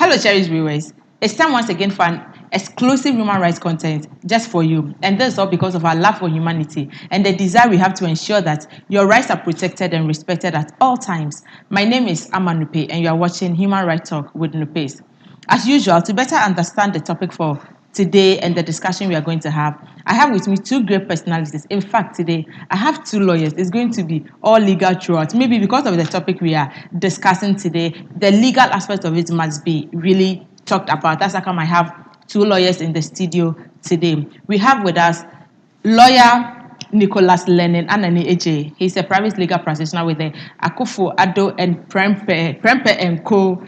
Hello, cherished viewers. It's time once again for an exclusive human rights content just for you. And this is all because of our love for humanity and the desire we have to ensure that your rights are protected and respected at all times. My name is Nupez, and you are watching Human Rights Talk with Nupez. As usual, to better understand the topic for today and the discussion we are going to have, I have with me two great personalities. In fact, today I have two lawyers. It's going to be all legal throughout. Maybe because of the topic we are discussing today, the legal aspect of it must be really talked about. That's how come I have two lawyers in the studio today. We have with us lawyer Nicholas Lenin Anani Eje. He's a private legal practitioner with the Akufo Addo and Prempe and Co.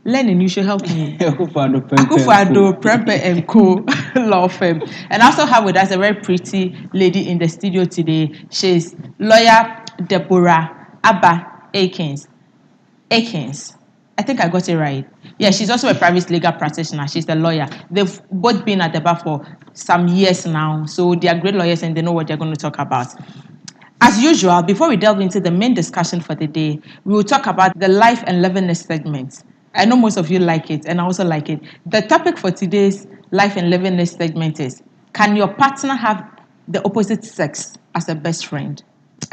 Lenin, you should help me. Akufo Addo, Prempe and Co. law firm. And also have with us a very pretty lady in the studio today. She's lawyer Deborah Abba Akins. I think I got it right. Yeah, she's also a private legal practitioner. She's a lawyer. They've both been at the bar for some years now, so they are great lawyers and they know what they're going to talk about. As usual, before we delve into the main discussion for the day, we will talk about the life and livingness segment. I know most of you like it, and I also like it. The topic for today's life and livingness segment is, can your partner have the opposite sex as a best friend?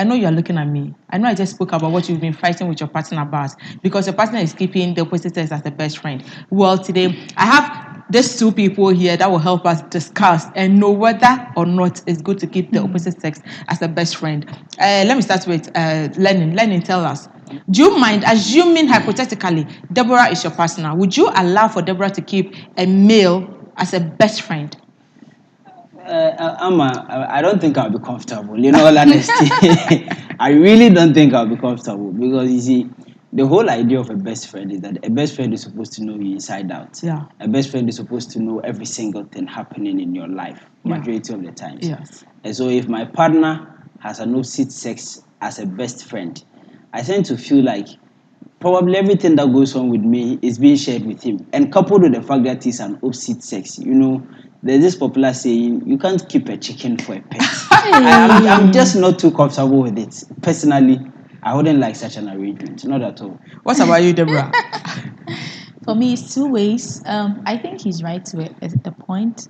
I know you're looking at me. I know I just spoke about what you've been fighting with your partner about because your partner is keeping the opposite sex as the best friend. Well, today I have these two people here that will help us discuss and know whether or not it's good to keep the opposite sex as the best friend. Let me start with Lenin. Lenin, tell us. Do you mind, assuming hypothetically Deborah is your partner, would you allow for Deborah to keep a male as a best friend? I don't think I'll be comfortable. In all honesty, I really don't think I'll be comfortable because you see, the whole idea of a best friend is that a best friend is supposed to know you inside out. Yeah. A best friend is supposed to know every single thing happening in your life, majority of the times. Yes. And so, if my partner has an opposite sex as a best friend, I tend to feel like probably everything that goes on with me is being shared with him. And coupled with the fact that he's an opposite sex, there's this popular saying, you can't keep a chicken for a pet. I'm just not too comfortable with it. Personally, I wouldn't like such an arrangement. Not at all. What about you, Deborah? For me, it's two ways. I think he's right to a point.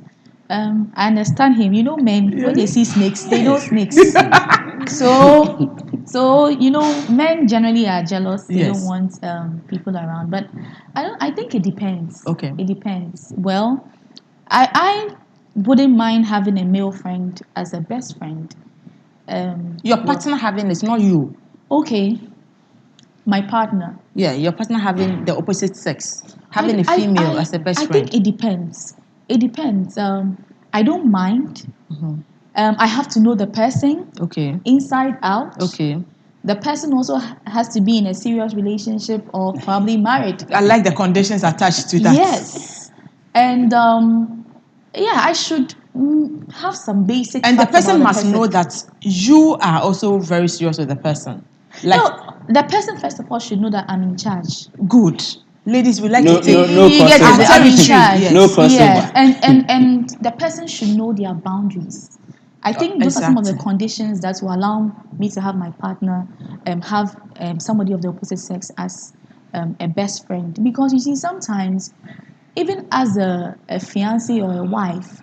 I understand him. Men, when they see snakes, they know snakes. So men generally are jealous. They don't want people around. But I think it depends. Okay. It depends. Well, I wouldn't mind having a male friend as a best friend. Your partner having is not you. Okay. My partner. Yeah, your partner having the opposite sex, having a female as a best friend. I think it depends. It depends. I don't mind. Mm-hmm. I have to know the person. Okay. Inside out. Okay. The person also has to be in a serious relationship or probably married. I like the conditions attached to that. Yes. And I should have some basic. And the person must know that you are also very serious with the person. No, the person first of all should know that I'm in charge. Good. Ladies, we like to take I'm in charge. Yes. No crossover. Yeah. And the person should know their boundaries. I think those are some of the conditions that will allow me to have my partner have somebody of the opposite sex as a best friend. Because you see, sometimes even as a fiancé or a wife,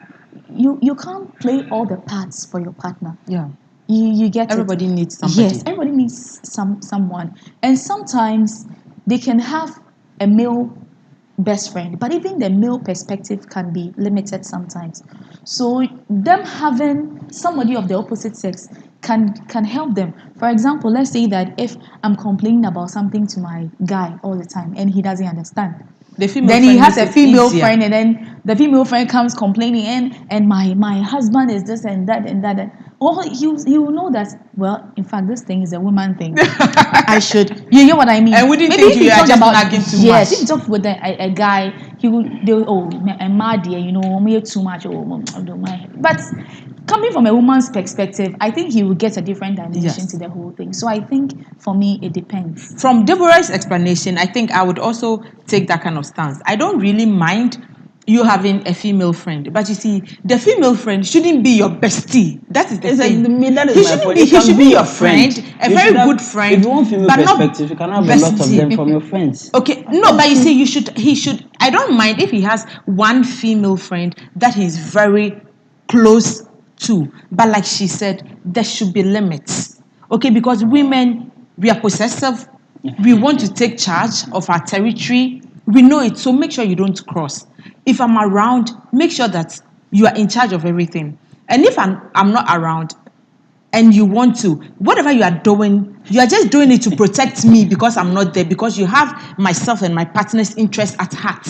you can't play all the parts for your partner. Yeah. You get everybody needs somebody. Yes, everybody needs someone. And sometimes they can have a male best friend, but even the male perspective can be limited sometimes. So them having somebody of the opposite sex can help them. For example, let's say that if I'm complaining about something to my guy all the time and he doesn't understand, then he has a female friend, and then the female friend comes complaining, and my husband is this and that and that. Or he will know that, well, in fact, this thing is a woman thing. I should, you know what I mean? And wouldn't think you are just nagging too much. Yes, if you talk with a guy, they will, I'm mad here, me too much. But coming from a woman's perspective, I think he will get a different dimension to the whole thing. So I think for me, it depends. From Deborah's explanation, I think I would also take that kind of stance. I don't really mind you having a female friend, but you see, the female friend shouldn't be your bestie. That is the thing. That is He my shouldn't point. be. It He can should be be your your friend, a You very should have- good friend. If you want female but not perspective, you can have a lot of bestie. them from your friends. Okay, no, but you see, he should. I don't mind if he has one female friend that he's very close to, but like she said, there should be limits. Okay, because women, we are possessive. We want to take charge of our territory. We know it, so make sure you don't cross. If I'm around, make sure that you are in charge of everything. And if I'm not around, and you want to, whatever you are doing, you are just doing it to protect me because I'm not there, because you have myself and my partner's interest at heart.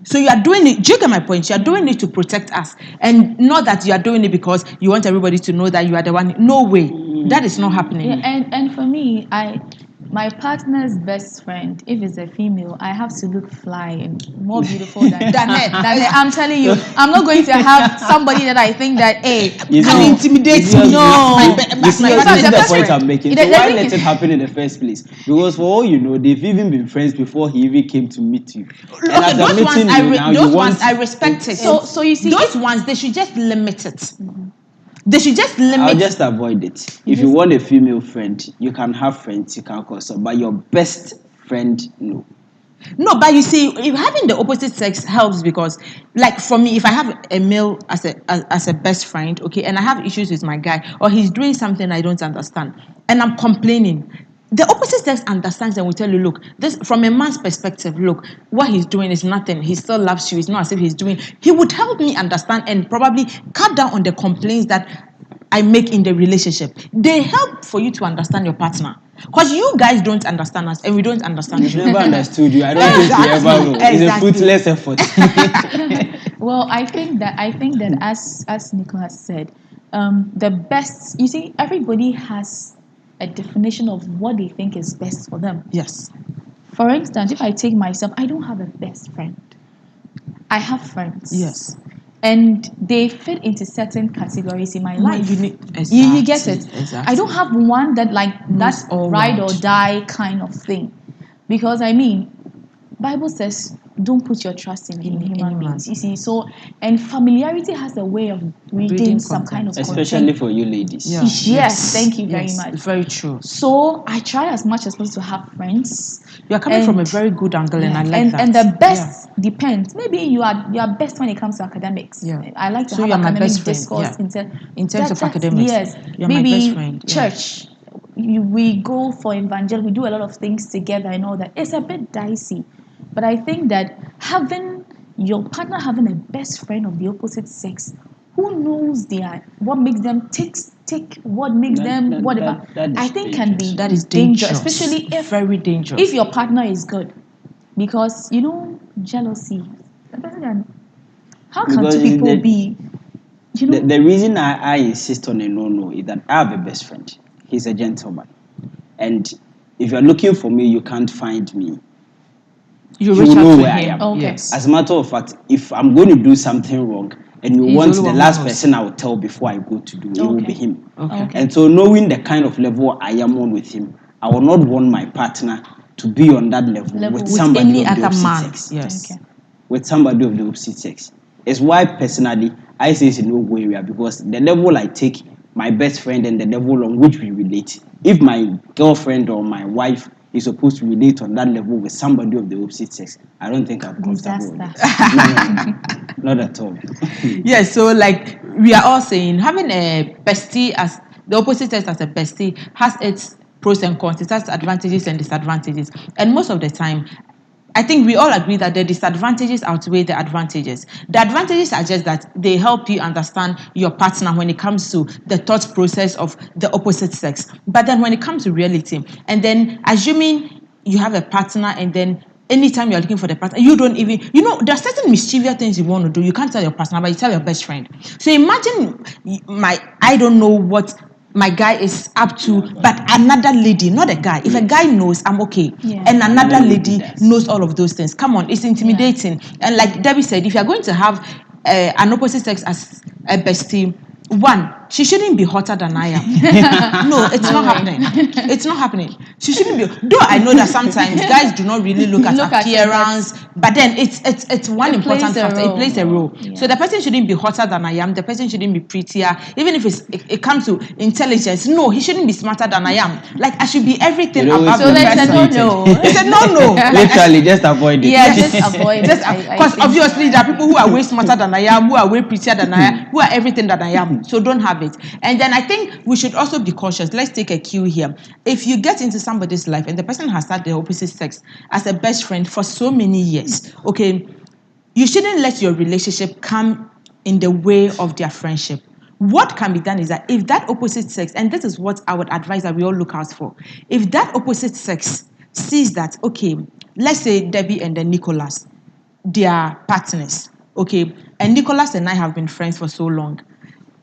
So you are doing it, do you get my point? You are doing it to protect us, and not that you are doing it because you want everybody to know that you are the one. No way. That is not happening. Yeah, and for me, my partner's best friend, if it's a female, I have to look fly and more beautiful than her. Than her. I'm telling you, I'm not going to have somebody that I think that, hey, I'm intimidated. No. You see the best point friend. I'm making. It So why doesn't let mean- it happen in the first place? Because for all you know, they've even been friends before he even came to meet you. And Okay, after those ones, meeting you, now you those want ones I respect it. So you see, those ones, they should just limit it. They should just limit. I'll just avoid it. If you want a female friend, you can have friends, you can consult, but your best friend, no. No, but you see, if having the opposite sex helps, because, like, for me, if I have a male as a best friend, okay, and I have issues with my guy, or he's doing something I don't understand, and I'm complaining, the opposite sex understands and will tell you, look, this from a man's perspective, look, what he's doing is nothing. He still loves you. It's not as if he's doing. He would help me understand and probably cut down on the complaints that I make in the relationship. They help for you to understand your partner. Because you guys don't understand us and we don't understand We've you. never understood you. I don't think we ever will. It's a Exactly. fruitless effort. well, I think that as Nicholas said, the best. You see, everybody has a definition of what they think is best for them. Yes. For instance, if I take myself, I don't have a best friend. I have friends. Yes. And they fit into certain categories in my life. You need- You get it? Exactly. I don't have one that that's all ride round. or die kind of thing. Because I mean, Bible says don't put your trust in human beings. You see, so and familiarity has a way of breeding some kind of Especially content. for you ladies. Yeah. Yes, thank you very Yes, much. very true. So I try as much as possible to have friends. You're coming from a And- very good angle, and I like and, that. And the best depends. Maybe you are best when it comes to academics. Yeah. I like to So have you're my academic best friend, discourse yeah. In terms of that's- academics, Yes. you're my Maybe best friend, yeah. church. We go for evangel. We do a lot of things together and all that. It's a bit dicey, but I think that having your partner having a best friend of the opposite sex, who knows what makes them tick, what makes them whatever. that is I think can be That is dangerous. especially if very dangerous. if your partner is good, because jealousy. How can Because two people the- be? The reason I insist on a no is that I have a best friend. He's a gentleman. And if you're looking for me, you can't find me. you you reach know out to where I him. am. Okay. Yes. As a matter of fact, if I'm going to do something wrong and you He's want the the one who last knows. person I will tell before I go to do, it will Okay. be him. Okay. And so knowing the kind of level I am on with him, I will not want my partner to be on that level with With somebody Any of the other opposite man. sex. Yes. Okay. With somebody of the opposite sex. It's why personally I say it's a no-go area, because the level I take my best friend and the level on which we relate. If my girlfriend or my wife is supposed to relate on that level with somebody of the opposite sex, I don't think I'm comfortable with it. No, not at all. Yes, so like we are all saying, having a bestie as the opposite sex as a bestie has its pros and cons. It has advantages and disadvantages. And most of the time, I think we all agree that the disadvantages outweigh the advantages. The advantages are just that they help you understand your partner when it comes to the thought process of the opposite sex. But then when it comes to reality, and then assuming you have a partner and then anytime you're looking for the partner, you don't even, there are certain mischievous things you want to do. You can't tell your partner, but you tell your best friend. So imagine I don't know what my guy is up to, but another lady, not a guy. If a guy knows, I'm okay. Yeah. And another Another lady does. knows all of those things. Come on, it's intimidating. And like Debbie said, if you're going to have an opposite sex as a bestie, one, she shouldn't be hotter than I am. No, it's not happening. It's not happening. She shouldn't be. Though I know that sometimes guys do not really look at appearance, but then it's one important factor. It plays a role. Yeah. So the person shouldn't be hotter than I am. The person shouldn't be prettier. Even if it comes to intelligence, no, he shouldn't be smarter than I am. Like I should be everything above So the let's person. say no. It's a no. Literally, just avoid it. Yeah, just avoid it. Because obviously there are people who are way smarter than I am, who are way prettier than I am, who are everything that I am. So don't have it. And then I think we should also be cautious. Let's take a cue here. If you get into somebody's life and the person has had the opposite sex as a best friend for so many years, okay, you shouldn't let your relationship come in the way of their friendship. What can be done is that if that opposite sex, and this is what I would advise that we all look out for, if that opposite sex sees that, okay, let's say Debbie and then Nicholas, they are partners, okay, and Nicholas and I have been friends for so long,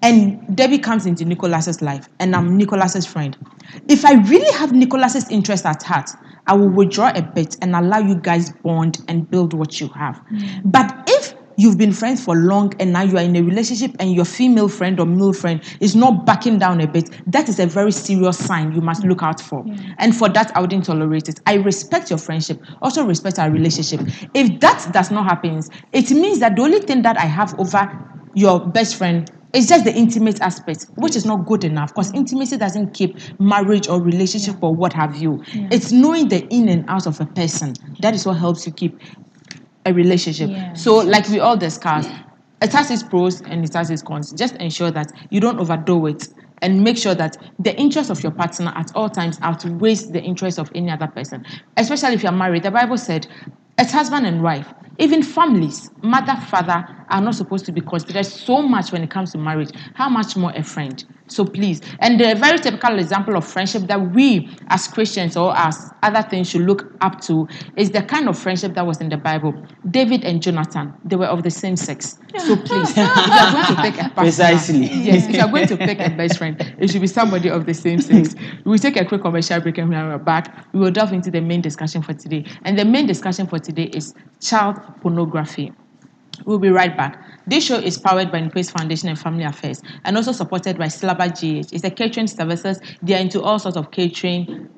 and Debbie comes into Nicholas's life, and I'm Nicholas's friend. If I really have Nicholas's interest at heart, I will withdraw a bit and allow you guys bond and build what you have. But if you've been friends for long and now you are in a relationship and your female friend or male friend is not backing down a bit, that is a very serious sign you must look out for. And for that, I wouldn't tolerate it. I respect your friendship, also respect our relationship. If that does not happen, it means that the only thing that I have over your best friend is just the intimate aspect, which is not good enough because intimacy doesn't keep marriage or relationship or what have you. It's knowing the in and out of a person. That is what helps you keep a relationship. So like we all discussed, it has its pros and it has its cons. Just ensure that you don't overdo it and make sure that the interest of your partner at all times outweighs the interest of any other person. Especially if you're married. The Bible said it's husband and wife. Even families, mother, father, are not supposed to be considered so much when it comes to marriage. How much more a friend? So please. And the very typical example of friendship that we as Christians or as other things should look up to is the kind of friendship that was in the Bible. David and Jonathan, they were of the same sex. So please, if you are going to pick a partner, Precisely. yes, if you are going to pick a best friend, it should be somebody of the same sex. We'll take a quick commercial break and when we're back, we will delve into the main discussion for today. And the main discussion for today is child pornography. We'll be right back. This show is powered by Nupez Foundation and Family Affairs and also supported by Slabber GH. It's a catering services. They are into all sorts of catering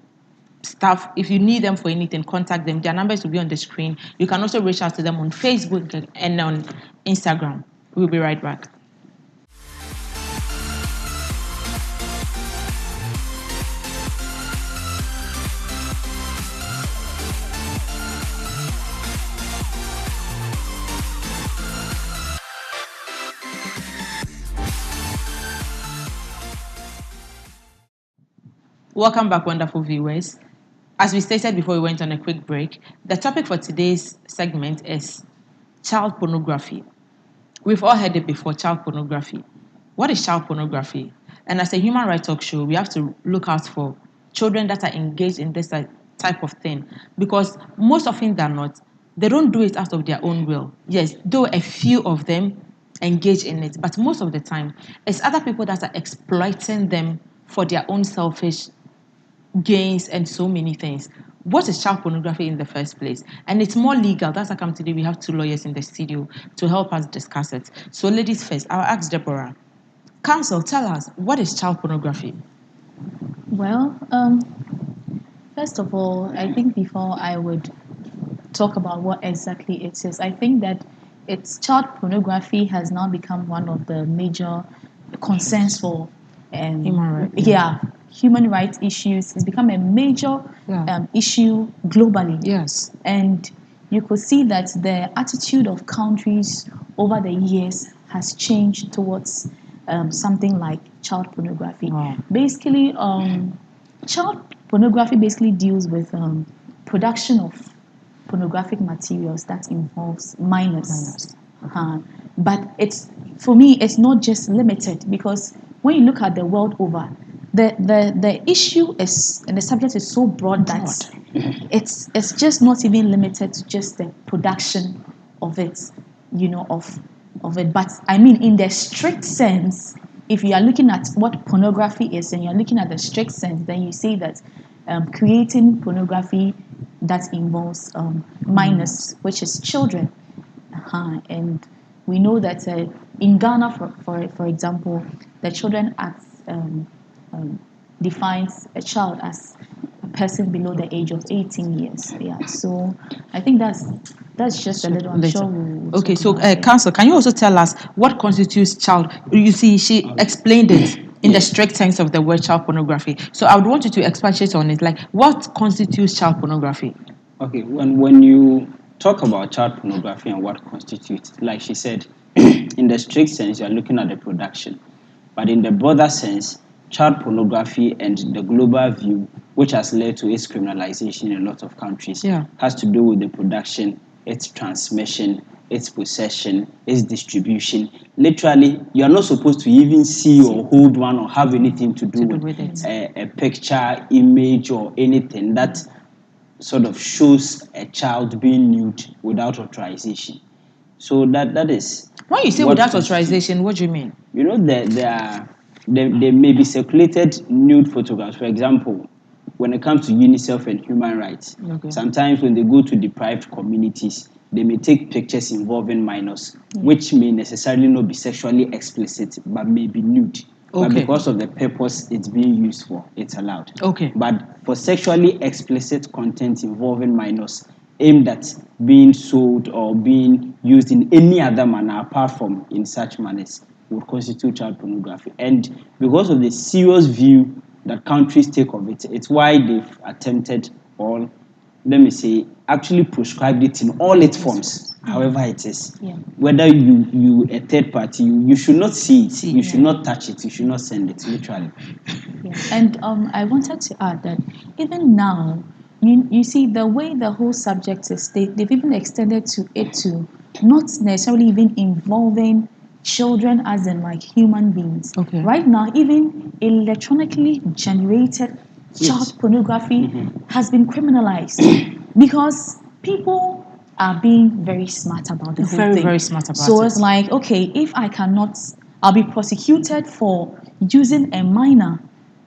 stuff. If you need them for anything, contact them. Their numbers will be on the screen. You can also reach out to them on Facebook and on Instagram. We'll be right back. Welcome back, wonderful viewers. As we stated before we went on a quick break, the topic for today's segment is child pornography. We've all heard it before, child pornography. What is child pornography? And as a human rights talk show, we have to look out for children that are engaged in this type of thing because most often than not, they don't do it out of their own will. Yes, though a few of them engage in it, but most of the time, it's other people that are exploiting them for their own selfish gains and so many things. What is child pornography in the first place? And it's more legal. That's how come today we have two lawyers in the studio to help us discuss it. So ladies first, I'll ask Deborah. Counsel, tell us, what is child pornography? Well, first of all, I think before I would talk about what exactly it is, I think that child pornography has now become one of the major concerns for human rights issues. It's become a major issue globally. Yes. And you could see that the attitude of countries over the years has changed towards something like child pornography. Wow. Basically, child pornography basically deals with production of pornographic materials that involves minors. But for me, it's not just limited because when you look at the world over, the issue is and the subject is so broad that it's just not even limited to just the production of it, of it. But I mean, in the strict sense, if you are looking at what pornography is and you're looking at the strict sense, then you say that creating pornography that involves minors, which is children, and we know that in Ghana, for example, the Children Act defines a child as a person below the age of 18 years. Yeah, so I think that's just a little. I'm Later. sure we'll Okay, talk so about it. Counsel, can you also tell us what constitutes child? You see, she explained it in the strict sense of the word child pornography. So I would want you to expatiate on it. Like, what constitutes child pornography? Okay, when you talk about child pornography and what constitutes, like she said, in the strict sense, you are looking at the production. But in the broader sense, child pornography and the global view, which has led to its criminalization in a lot of countries, has to do with the production, its transmission, its possession, its distribution. Literally, you are not supposed to even see or hold one or have anything to do with it. a picture, image, or anything that sort of shows a child being nude without authorization. So that is. When you say what without constitutes- authorization, what do you mean? You know, there may be circulated nude photographs. For example, when it comes to UNICEF and human rights, Okay. sometimes when they go to deprived communities, they may take pictures involving minors, which may necessarily not be sexually explicit, but may be nude. But Okay. because of the purpose it's being used for, it's allowed. Okay. But for sexually explicit content involving minors aimed at being sold or being used in any other manner apart from in such manners would constitute child pornography. And because of the serious view that countries take of it, it's why they've attempted, or let me say, actually prescribed it in all its forms, however it is. Yeah. Whether you a third party, you should not see it, you should Yeah. not touch it, you should not send it, literally. Yeah. And I wanted to add that even now, you see the way the whole subject is, they've even extended to it to not necessarily even involving children as in like human beings. Okay. Right now, even electronically generated child pornography has been criminalized because people are being very smart about the whole Very, thing. very smart about so it. it's like, okay, if I cannot, I'll be prosecuted for using a minor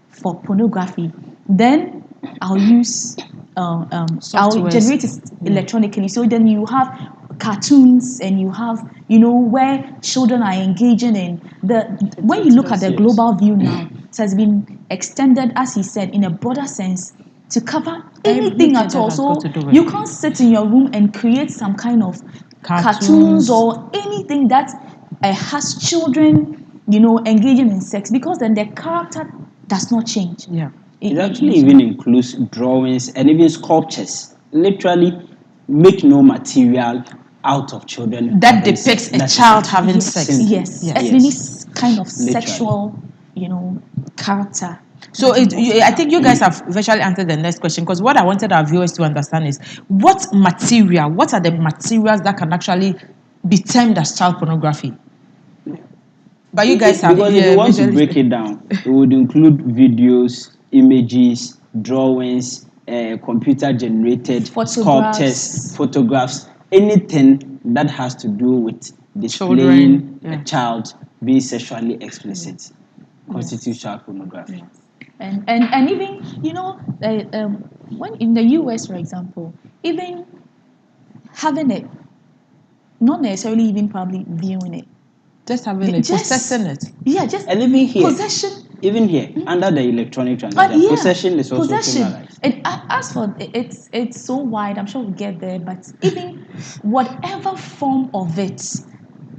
for pornography, then I'll use I'll Softwares. generate it electronically. So then you have cartoons and you have, you know, where children are engaging in the when you look at the serious. global view now, it has been extended, as he said, in a broader sense to cover anything Everything at that all. has So got to do with you can't sit in your room and create some kind of cartoons or anything that has children, you know, engaging in sex, because then their character does not change. Yeah. It actually even includes drawings and even sculptures. Literally, make no material out of children That having depicts sex. a That is child it. having Yes, sex. Simple. yes, Yes. any kind of Literally. sexual, you know, character. So I think you guys have virtually answered the next question, because what I wanted our viewers to understand is what are the materials that can actually be termed as child pornography? But you guys have, Because if you want to break it down, it would include videos, images, drawings, computer-generated sculptures, photographs, anything that has to do with displaying a child being sexually explicit constitutes child pornography. And even, you know, when in the US, for example, even having it, not necessarily even probably viewing it, just having it, possessing it. Yeah, just and even here, possession. Even here, under the electronic transaction, possession is also criminalized. And as for it's so wide, I'm sure we'll get there. But even whatever form of it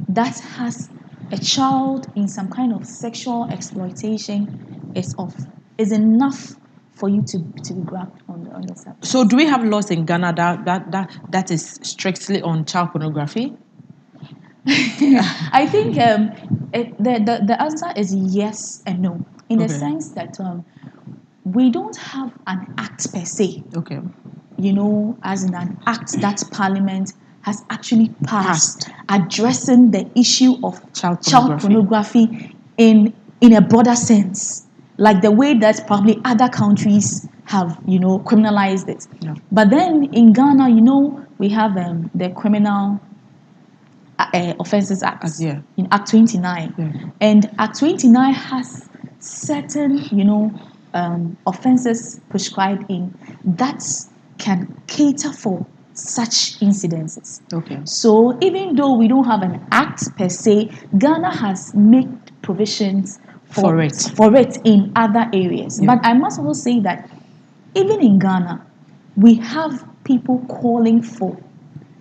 that has a child in some kind of sexual exploitation is enough for you to be grabbed on the subject. So do we have laws in Ghana that is strictly on child pornography? I think the answer is yes and no, in the sense that we don't have an act per se. Okay. You know, as in an act that Parliament has actually passed addressing the issue of child pornography in a broader sense, like the way that probably other countries have, you know, criminalized it. Yeah. But then in Ghana, you know, we have the Criminal Offences Act in Act 29, and Act 29 has certain, you know, offences prescribed in that can cater for such incidences. Okay. So even though we don't have an act per se, Ghana has made provisions For it. in other areas. Yeah. But I must also say that even in Ghana, we have people calling for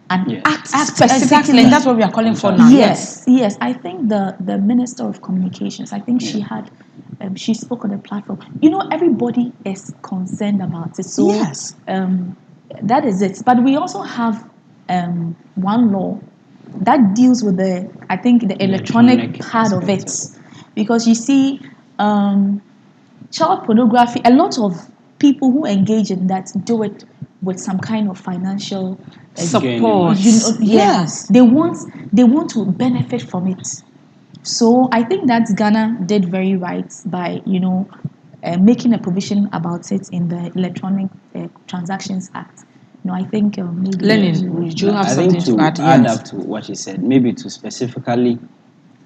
an Yes. act Exactly, specifically. and that's what we are calling for now. Yes. I think the Minister of Communications, I think she had, she spoke on the platform. You know, everybody is concerned about it. So Yes. that is it. But we also have one law that deals with I think the electronic part of it, because you see, child pornography. A lot of people who engage in that do it with some kind of financial Support. yes, they want to benefit from it. So I think that Ghana did very right by making a provision about it in the Electronic Transactions Act. I think maybe Lenin, do you have I something think to add? add Yes. up to what she said, maybe to specifically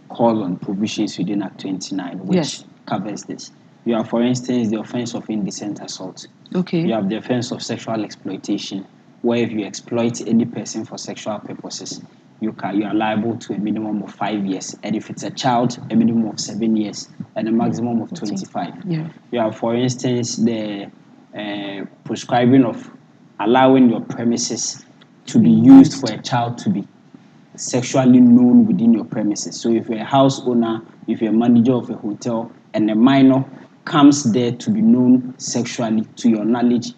call on provisions within Act 29, which Yes. covers this. You have, for instance, the offense of indecent assault. Okay. You have the offense of sexual exploitation, where if you exploit any person for sexual purposes, you are liable to a minimum of 5 years, and if it's a child, a minimum of 7 years, and a maximum of 25. Yeah. You have, for instance, the prescribing of allowing your premises to be used for a child to be sexually known within your premises. So if you're a house owner, if you're a manager of a hotel, and a minor comes there to be known sexually to your knowledge,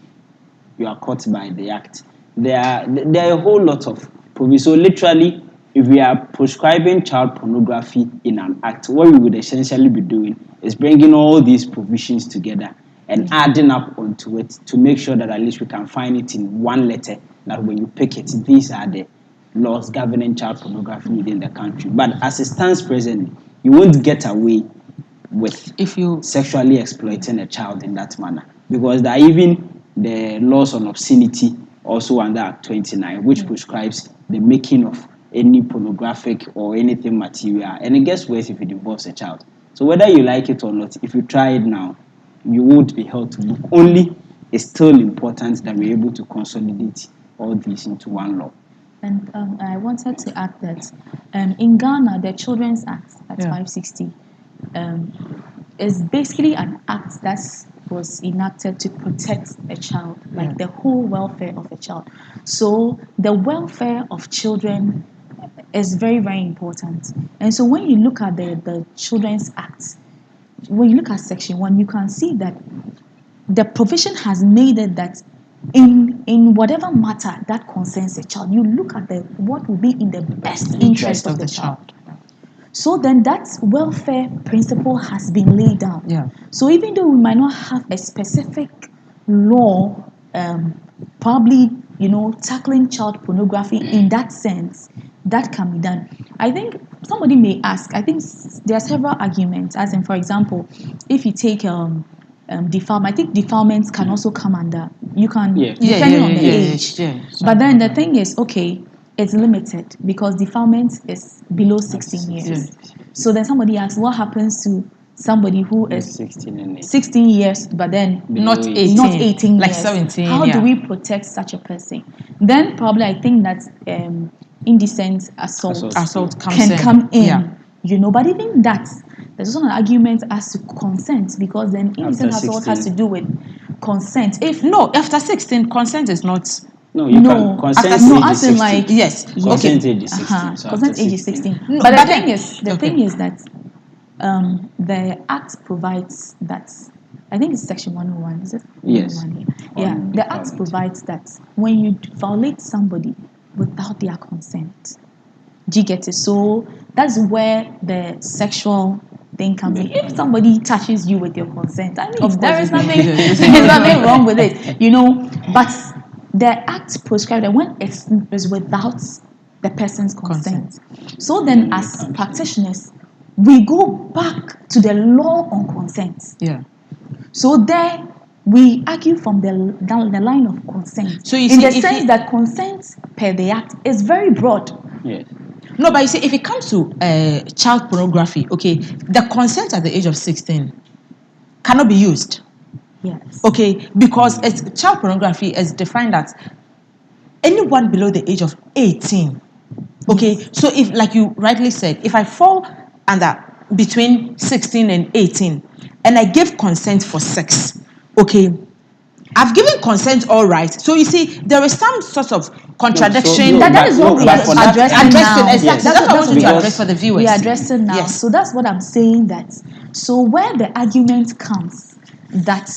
you are caught by the act. There are a whole lot of provisions. So literally, if we are prescribing child pornography in an act, what we would essentially be doing is bringing all these provisions together and adding up onto it to make sure that at least we can find it in one letter, that when you pick it, these are the laws governing child pornography within the country. But as it stands presently, you won't get away with If you sexually exploiting a child in that manner, because there are even the laws on obscenity also under Act 29, which prescribes the making of any pornographic or anything material, and it gets worse if it involves a child. So whether you like it or not, if you try it now, you would be held to book. Only it's still important that we're able to consolidate all these into one law. And I wanted to add that in Ghana, the Children's Act at Yeah. 560 is basically an act that was enacted to protect a child, like the whole welfare of a child. So the welfare of children is very, very important. And so when you look at the Children's Act, when you look at Section 1, you can see that the provision has made it that in whatever matter that concerns a child, you look at what will be in the best interest of the child. So then that welfare principle has been laid down. Yeah. So even though we might not have a specific law, probably tackling child pornography in that sense, that can be done. I think somebody may ask. I think there are several arguments. As in, for example, if you take defilement, I think defilements can also come under. You can depending on the age. But then the thing is, okay, it's limited because defilement is below 16 years. So then somebody asks, what happens to somebody who is 16 years, but then not 18 like years? 17? How do we protect such a person? Then probably I think that indecent assault can come in. But even that, there's also an argument as to consent, because then indecent assault has to do with consent. After 16, consent is not. No, you can consent age is 16. Yes. Consent age is 16. So consent age is 16. No, but the thing is that the Act provides that. I think it's Section 101. Is it? Yes. Yeah. The Act provides that when you violate somebody without their consent, do you get it? So that's where the sexual thing comes in. If somebody touches you with your consent, I mean, there is nothing, there's nothing wrong with it, But the Act prescribes that when it is without the person's consent. So then, as practitioners, we go back to the law on consent. Yeah. So there, we argue from the line of consent. So in the sense that consent per the Act is very broad. Yes. No, but you see, if it comes to child pornography, okay, the consent at the age of 16 cannot be used. Yes. Okay, because child pornography is defined as anyone below the age of 18. Okay, so if, like you rightly said, if I fall under between 16 and 18 and I give consent for sex, okay, I've given consent, all right. So you see, there is some sort of contradiction. That is what we are addressing now. Exactly. That's what I want to address for the viewers. We are addressing now. Yes. So that's what I'm saying. That so where the argument comes that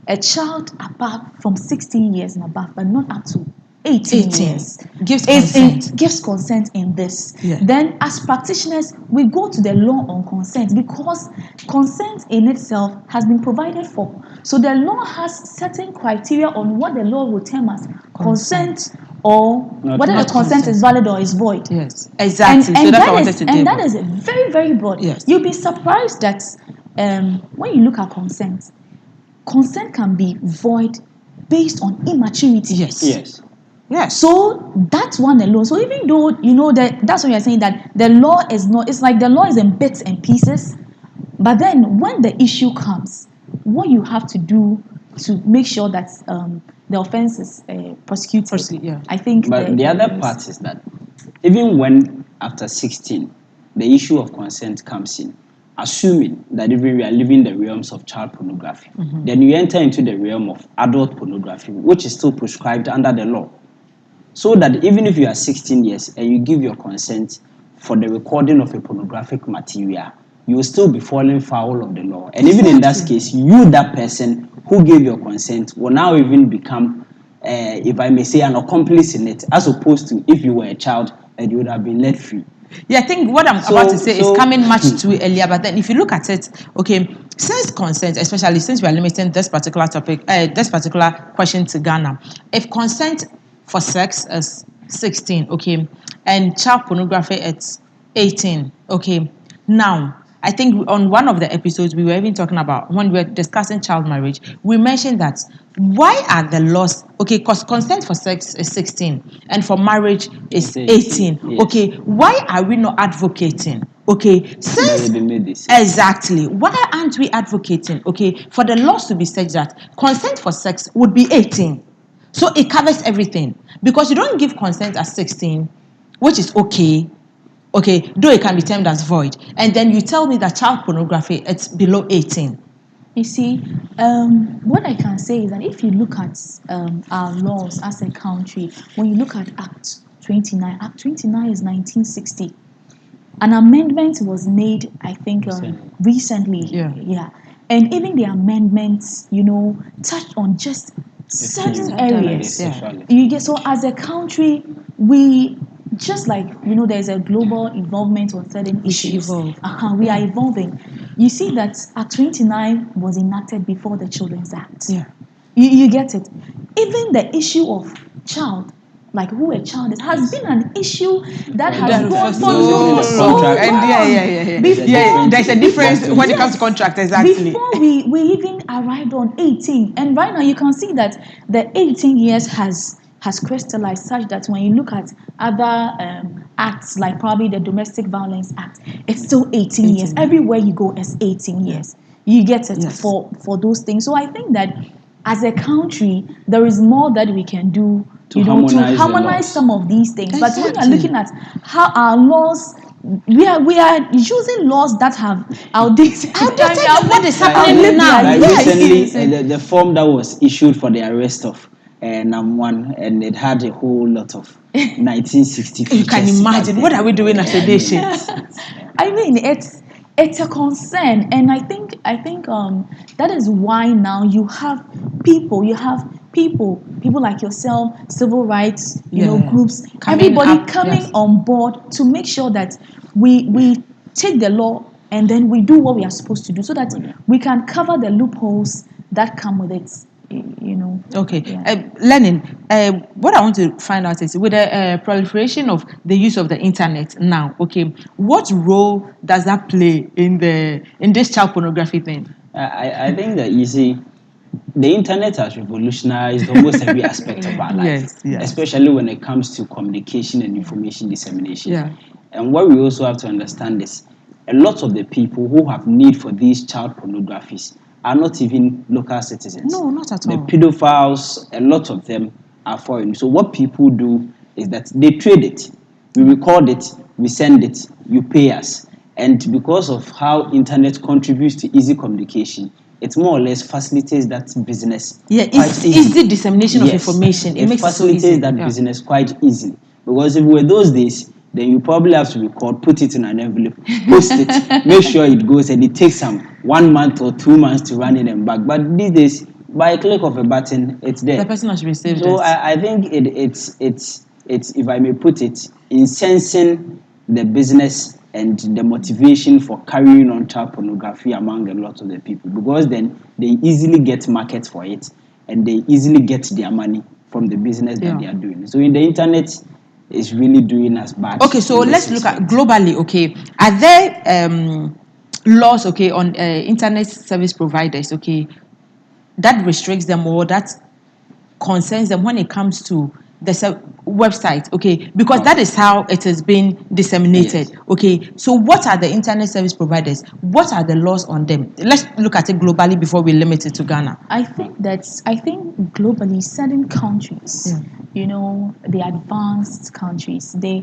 a child above from 16 years and above, but not up to 18 years, gives consent in this. Yeah. Then, as practitioners, we go to the law on consent because consent in itself has been provided for. So the law has certain criteria on what the law will term as consent or whether the consent is valid or is void. Yes, exactly. And so that's what I wanted to do. And that is very, very broad. Yes. You'll be surprised that when you look at consent can be void based on immaturity. Yes. So that's one alone. So even though that's what you're saying, that the law is not, it's like the law is in bits and pieces. But then when the issue comes, what you have to do to make sure that the offense is prosecuted. I think. But the other part is that even when after 16, the issue of consent comes in, assuming that even we are leaving the realms of child pornography, then you enter into the realm of adult pornography, which is still prescribed under the law. So that even if you are 16 years and you give your consent for the recording of a pornographic material, you will still be falling foul of the law. And even in that case, you, that person who gave your consent, will now even become, if I may say, an accomplice in it, as opposed to if you were a child and you would have been let free. Yeah, I think what I'm about to say is coming much too earlier, but then if you look at it, okay, since consent, especially since we are limiting this particular topic, this particular question to Ghana, if consent for sex is 16, okay, and child pornography it's 18, okay. Now, I think on one of the episodes we were even talking about, when we were discussing child marriage, we mentioned that why are the laws, okay, because consent for sex is 16 and for marriage is 18, yes. Okay, why are we not advocating, okay, since exactly, why aren't we advocating, okay, for the laws to be such that consent for sex would be 18? So it covers everything, because you don't give consent at 16, which is okay, though it can be termed as void, and then you tell me that child pornography, it's below 18. You see, what I can say is that if you look at our laws as a country, when you look at Act 29 is 1960. An amendment was made, I think, recently. Yeah. And even the amendments, touched on just certain areas. You get, so as a country, we just like there's a global involvement on certain issues. We are evolving. You see that Act 29 was enacted before the Children's Act. Yeah. You get it. Even the issue of child, like who a child is, has been an issue that has gone for so long. And there's a difference when it comes to contract, exactly. Before we even arrived on 18, and right now you can see that the 18 years has crystallized such that when you look at other acts, like probably the Domestic Violence Act, it's still 18 years. Everywhere you go, it's 18 years. You get it for those things. So I think that as a country, there is more that we can do to harmonize some of these things. Exactly. But when you're looking at how our laws, we are using laws that have outdated. What is happening now? Recently, the form that was issued for the arrest of Nam1, and it had a whole lot of 1960 features. You can imagine. What are we doing as a nation? I mean, it's a concern, and I think that is why now you have people like yourself, civil rights, groups, everybody coming on board to make sure that we take the law and then we do what we are supposed to do, so that we can cover the loopholes that come with it. Okay. Lenin, what I want to find out is, with the proliferation of the use of the internet now, okay, what role does that play in this child pornography thing? I think that, you see, the internet has revolutionized almost every aspect of our life, especially when it comes to communication and information dissemination. Yeah. And what we also have to understand is, a lot of the people who have need for these child pornographies are not even local citizens. No, not at all. The pedophiles, a lot of them are foreign. So what people do is that they trade it. We record it, we send it, you pay us. And because of how internet contributes to easy communication, it more or less facilitates that business. Yeah, quite it's easy dissemination of information. It makes it so facilitates easy. that Yeah. business quite easily. Because if it were those days, then you probably have to record, put it in an envelope, post it, make sure it goes, and it takes some 1 month or 2 months to run it and back. But these days, by a click of a button, it's there. The person has received So it. I think it's if I may put it, incensing the business and the motivation for carrying on child pornography among a lot of the people, because then they easily get market for it and they easily get their money from the business that they are doing. So in the internet, it's really doing us bad. Okay, so in this let's look at respect. globally. Okay, are there laws, okay, on internet service providers, okay, that restricts them or that concerns them when it comes to the website, okay, because that is how it has been disseminated. Yes. Okay, so what are the internet service providers? What are the laws on them? Let's look at it globally before we limit it to Ghana. I think globally certain countries, the advanced countries, they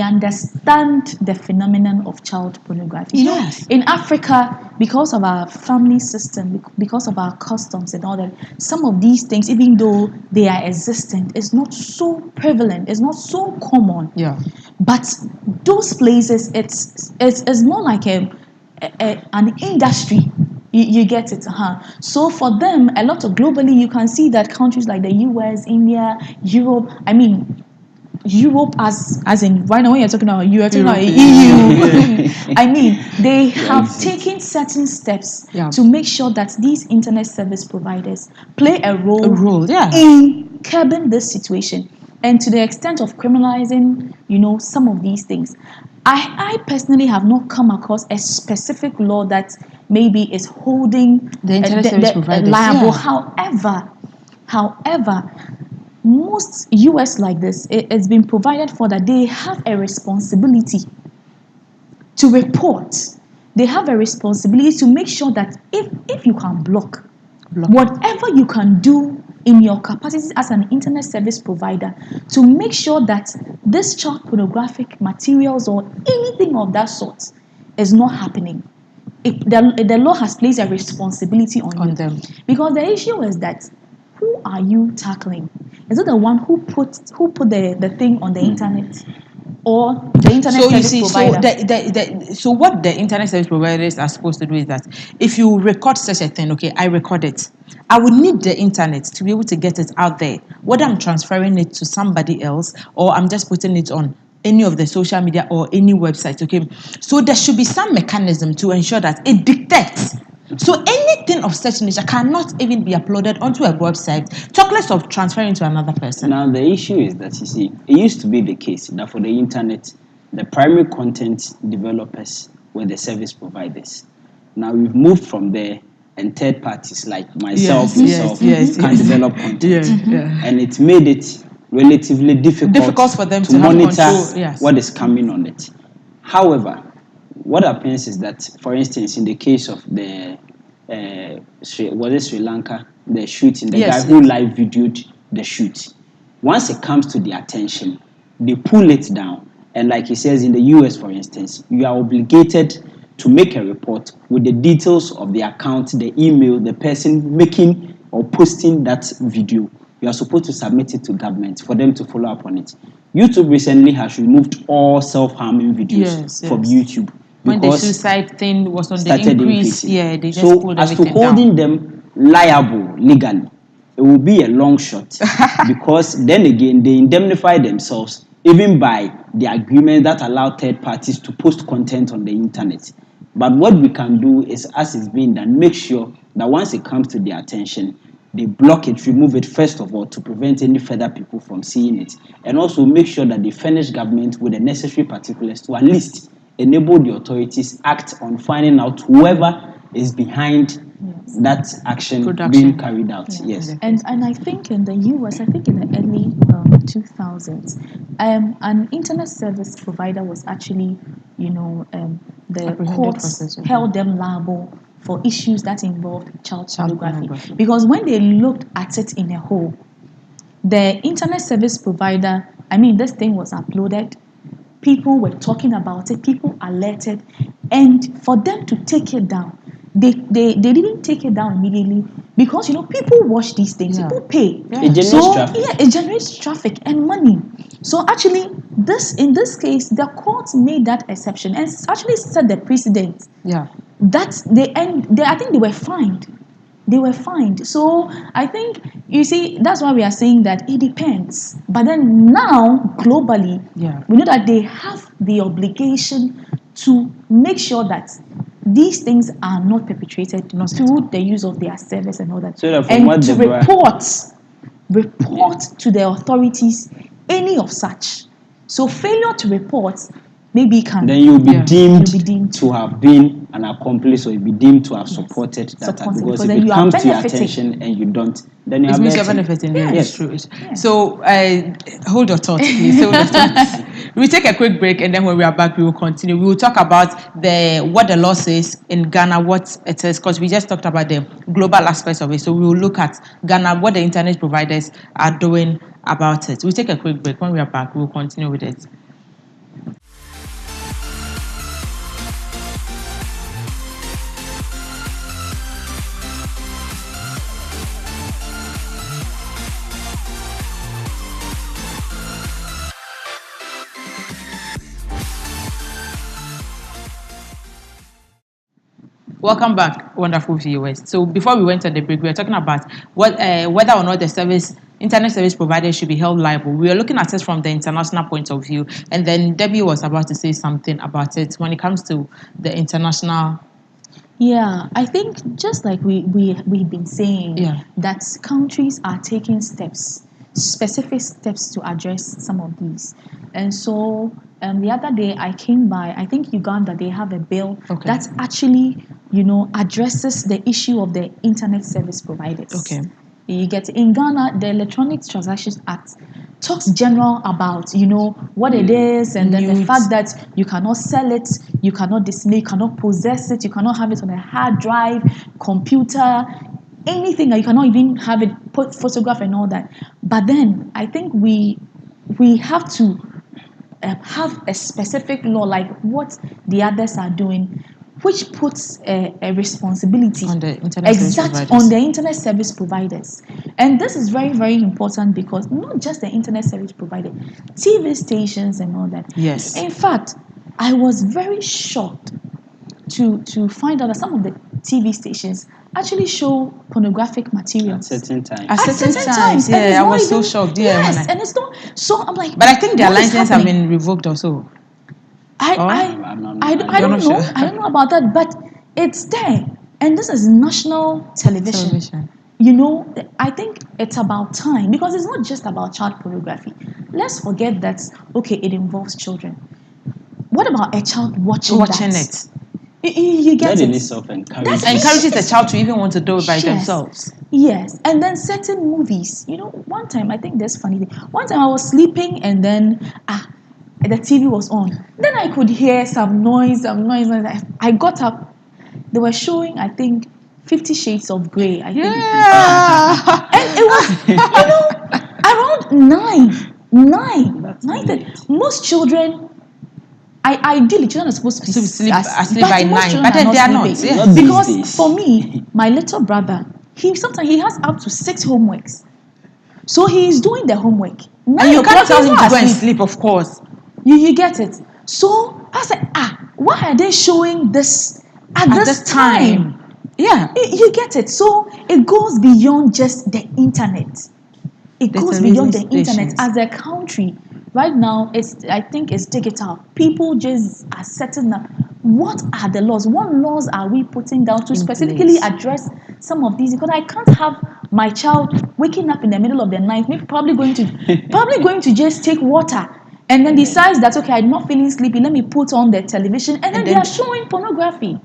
understand the phenomenon of child pornography. Yes. In Africa, because of our family system, because of our customs and all that, some of these things, even though they are existent, is not so prevalent, it's not so common. Yeah. But those places, it's more like an industry. You get it, So for them, a lot of globally, you can see that countries like the US, India, Europe. I mean, Europe as in right now when you're talking about Europe, Europe, EU. I mean, they have taken certain steps to make sure that these internet service providers play a role, in curbing this situation, and to the extent of criminalizing, some of these things. I personally have not come across a specific law that maybe is holding the internet service providers liable. However, most US like this, it's been provided for that they have a responsibility to report. They have a responsibility to make sure that if you can block whatever you can do in your capacity as an internet service provider to make sure that this child pornographic materials or anything of that sort is not happening. The law has placed a responsibility on them. Because the issue is that who are you tackling? Is it the one who put the thing on the internet? Or the internet service provider? So what the internet service providers are supposed to do is that if you record such a thing, okay, I record it, I would need the internet to be able to get it out there, whether I'm transferring it to somebody else or I'm just putting it on any of the social media or any website, okay? So there should be some mechanism to ensure that it detects. So anything of such nature cannot even be uploaded onto a website, talk less of transferring to another person. Now the issue is that, you see, it used to be the case that for the internet, the primary content developers were the service providers. Now we've moved from there, and third parties like myself can develop content, and it made it relatively difficult for them to monitor control, what is coming on it. However, what happens is that, for instance, in the case of the Sri Lanka, the shooting, the guy who live videoed the shoot, once it comes to the attention, they pull it down. And like he says, in the US, for instance, you are obligated to make a report with the details of the account, the email, the person making or posting that video. You are supposed to submit it to government for them to follow up on it. YouTube recently has removed all self-harming videos from YouTube. When the suicide thing was on the increase, they just pulled as everything to holding down. them liable legally, it will be a long shot because then again they indemnify themselves even by the agreement that allow third parties to post content on the internet. But what we can do is, as it's being done, make sure that once it comes to their attention, they block it, remove it first of all to prevent any further people from seeing it, and also make sure that they furnish government with the necessary particulars to at least enable the authorities act on finding out whoever is behind that action being carried out. Yes. And I think in the US, I think in the early 2000s, an internet service provider was actually, the courts held them liable for issues that involved child pornography. Because when they looked at it in a whole, the internet service provider, I mean, this thing was uploaded, people were talking about it, people alerted, and for them to take it down, they didn't take it down immediately because people watch these things, Yeah. people pay. Yeah. It generates So traffic. yeah, it generates traffic and money. So actually, in this case, the court made that exception and actually set the precedent Yeah. that I think they were fined. They were fined. So I think you see that's why we are saying that it depends. But then now globally, Yeah. we know that they have the obligation to make sure that these things are not perpetrated through the use of their service and all that. So that from and what to Deborah- report to the authorities any of such. So failure to report maybe can Then you'll be, Yeah. deemed You'll be deemed to have been an accomplice, or you'll be deemed to have supported that. Supported, Because because if then it you are comes to your benefiting. attention and you don't, then you It are means you're benefiting. benefiting. Yeah, Yes. it's true. Yes. So, hold your thoughts, please. Hold your thoughts. We take a quick break, and then when we are back, we will continue. We will talk about what the law says in Ghana, what it is, because we just talked about the global aspects of it. So we will look at Ghana, what the internet providers are doing about it. We'll take a quick break. When we are back, we will continue with it. Welcome back, wonderful viewers. So before we went on the break, we were talking about whether or not the internet service providers should be held liable. We are looking at it from the international point of view, and then Debbie was about to say something about it when it comes to the international. Yeah, I think just like we've been saying, Yeah. that countries are taking specific steps to address some of these. And so the other day I came by, I think Uganda, they have a bill Okay. that actually, addresses the issue of the internet service providers. Okay. You get in Ghana, the Electronic Transactions Act talks general about what it is, and then the Nudes. fact that you cannot sell it, you cannot display, you cannot possess it, you cannot have it on a hard drive, computer, anything. You cannot even have it put photograph and all that. But then I think we have to have a specific law like what the others are doing, which puts a responsibility On the internet service providers. on the internet service providers. And this is very, very important because not just the internet service provider, TV stations and all that. Yes. In fact, I was very shocked to find out that some of the TV stations actually show pornographic At materials. certain times. At certain times, and yeah, it's I not was so even- shocked. Yeah, yes, when I- and it's not. So I'm like, But I think their what is license have happening? been revoked also. I Oh? I don't know. sure. I don't know about that, but it's there, and this is national television. Television. I think it's about time because it's not just about child pornography. Let's forget that. Okay, it involves children. What about a child watching It. You get That in it. itself encourages. That's- Encourages the child to even want to do it by Yes. themselves. Yes, and then certain movies. One time I think there's funny thing. One time I was sleeping and then the TV was on. Then I could hear some noise. I got up. They were showing, I think, 50 Shades of Grey. I think. Yeah. And it was, around 9, That's 9:30. late. Most children, ideally, children are supposed to be Asleep asleep by most 9, children but then they are not, sleeping. yeah. Not these Because days. for me, my little brother, sometimes he has up to 6 homeworks. So he is doing the homework. And you can't tell him to go and sleep. sleep, of course. You get it. So I said, why are they showing this at this time? Yeah. You get it. So it goes beyond just the internet. It The goes beyond the television internet. stations. As a country, right now, I think it's digital. People just are setting up. What are the laws? What laws are we putting down to In specifically place. address some of these? Because I can't have my child waking up in the middle of the night, maybe probably going to just take water. And then decides that, okay, I'm not feeling sleepy, let me put on the television. And then they then- are showing pornography.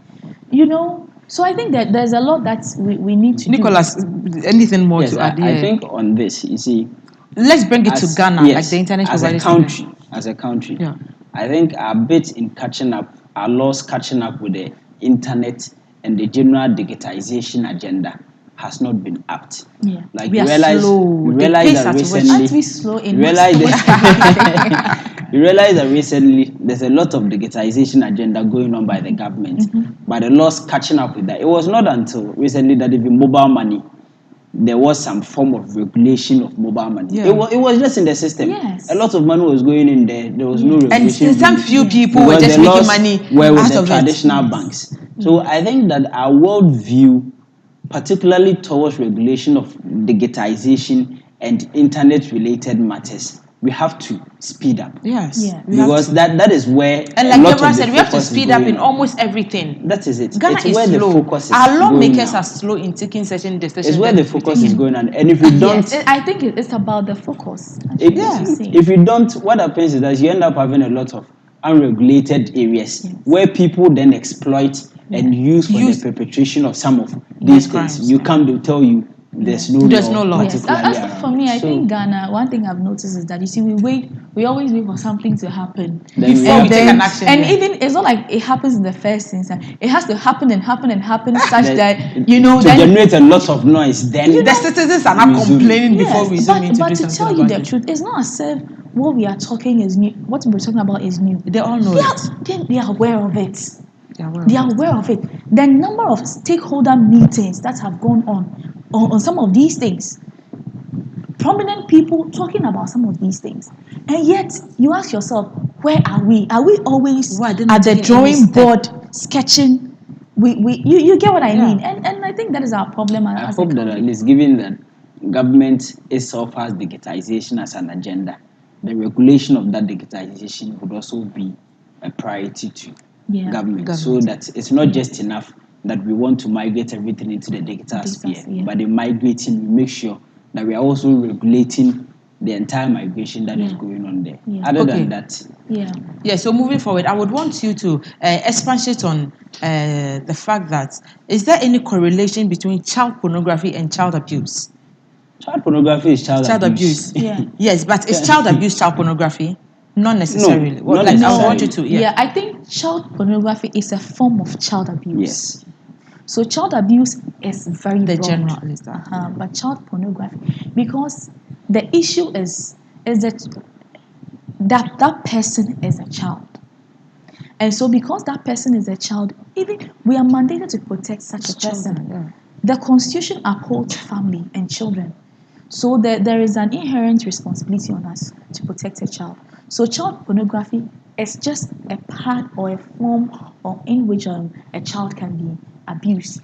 So I think that there's a lot that we need to Nicholas, anything more Yes, to add? I think on this, you see, Let's bring it to Ghana, yes, like the internet as a providers. country, Yeah. I think our bit in catching up, our laws catching up with the internet and the general digitization agenda has not been upped. Yeah. Like We you are realize, slow. you The realize pace that at which- Aren't recently, we slow in you realize most that, you realize that recently there's a lot of digitization agenda going on by the government, but the laws catching up with that. It was not until recently that even mobile money, there was some form of regulation of mobile money. Yeah. It was just in the system. Yes. A lot of money was going in there. There was no Yes. And regulation. some being- few people were because just the making laws money were with out the of it. traditional banks. So I think that our worldview, particularly towards regulation of digitization and internet-related matters, we have to speed up. Yes. Yeah. We have Because to. that is where And a like lot Deborah of the said, we have to focus is speed up going in on. almost everything. That is it. Ghana It's is where the slow. focus is Our going lawmakers now. are slow in taking certain decisions. It's where that the need to be focus is taken. going on. And if you don't, Yes, I think it's about the focus. If, As you say. if you don't, what happens is that you end up having a lot of unregulated areas Yes. where people then exploit and use for Use- the perpetration of some of these crimes, things. You yeah. come to tell you there's no There's law, no law. Yes, particularly as for around me, it. I So think Ghana. One thing I've noticed is that you see, we always wait for something to happen Then we Before have we take then- an action, And yeah. even it's not like it happens in the first instance. It has to happen and happen and happen such the- that you know to then generate a lot of noise, then The citizens are not Resume. complaining before we zoom in to but do to something tell you about the it. truth, it's not as if what we are talking is new. What we're talking about is new. They all know They it. they are aware of it. They are aware They of are it. aware of it. The number of stakeholder meetings that have gone on some of these things, prominent people talking about some of these things, and yet you ask yourself, where are we? Are we always Why they're not at the taking any drawing step? board sketching? You get what I Yeah. mean, and I think that is our problem I as a hope that country. at least given that government itself has digitization as an agenda, the regulation of that digitization would also be a priority to Yeah. government, so that it's not just enough that we want to migrate everything into the digital sphere, yeah. but in migrating, we make sure that we are also regulating the entire migration that is Yeah. going on there. Yeah. Other Okay. than that, Yeah. Yeah, so moving forward, I would want you to expatiate on the fact that is there any correlation between child pornography and child abuse? child pornography is child Abuse. Yeah. Yes, but is child abuse child pornography? Not necessarily. No, not I necessarily. want you to. Yeah. I think child pornography is a form of child abuse. Yes. So child abuse is very The broad. general is that. But child pornography, because the issue is that person is a child, and so because that person is a child, even we are mandated to protect such a person. Yeah. The Constitution upholds family and children. So there is an inherent responsibility on us to protect a child. So child pornography is just a part or a form in which a child can be abused,